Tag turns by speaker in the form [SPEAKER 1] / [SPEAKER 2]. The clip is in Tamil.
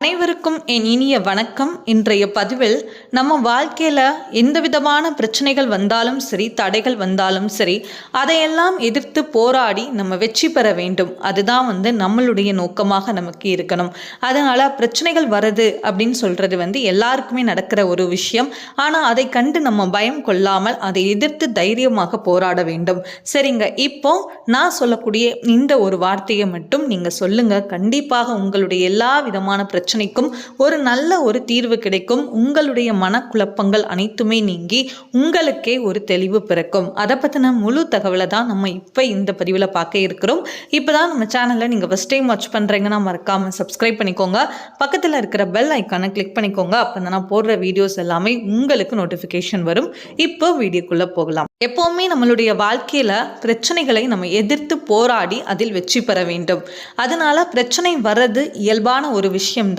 [SPEAKER 1] அனைவருக்கும் என் இனிய வணக்கம். இன்றைய பதிவில் நம்ம வாழ்க்கையில் எந்த விதமான பிரச்சனைகள் வந்தாலும் சரி, தடைகள் வந்தாலும் சரி, அதையெல்லாம் எதிர்த்து போராடி நம்ம வெற்றி பெற வேண்டும். அதுதான் நம்மளுடைய நோக்கமாக நமக்கு இருக்கணும். அதனால் பிரச்சனைகள் வருது அப்படின்னு சொல்கிறது எல்லாருக்குமே நடக்கிற ஒரு விஷயம். ஆனால் அதை கண்டு நம்ம பயம் கொள்ளாமல் அதை எதிர்த்து தைரியமாக போராட வேண்டும். சரிங்க, இப்போ நான் சொல்லக்கூடிய இந்த ஒரு வார்த்தையை மட்டும் நீங்கள் சொல்லுங்கள். கண்டிப்பாக உங்களுடைய எல்லா விதமான பிரச்சனைக்கும் ஒரு நல்ல ஒரு தீர்வு கிடைக்கும். உங்களுடைய மனக்குழப்பங்கள் அனைத்துமே நீங்கி உங்களுக்கே ஒரு தெளிவு பிறக்கும். அதை பற்றின முழு தகவலை தான் நம்ம இப்போ இந்த பதிவில் பார்க்க இருக்கிறோம். இப்போ தான் நம்ம சேனலில் நீங்கள் ஃபஸ்ட் டைம் வாட்ச் பண்ணுறீங்கன்னா மறக்காமல் சப்ஸ்கிரைப் பண்ணிக்கோங்க. பக்கத்தில் இருக்கிற பெல் ஐக்கானை கிளிக் பண்ணிக்கோங்க. அப்போ நான் போடுற வீடியோஸ் எல்லாமே உங்களுக்கு நோட்டிஃபிகேஷன் வரும். இப்போ வீடியோக்குள்ளே போகலாம். எப்போவுமே நம்மளுடைய வாழ்க்கையில் பிரச்சனைகளை நம்ம எதிர்த்து போராடி அதில் வெற்றி பெற வேண்டும். அதனால பிரச்சனை வர்றது இயல்பான ஒரு விஷயம்.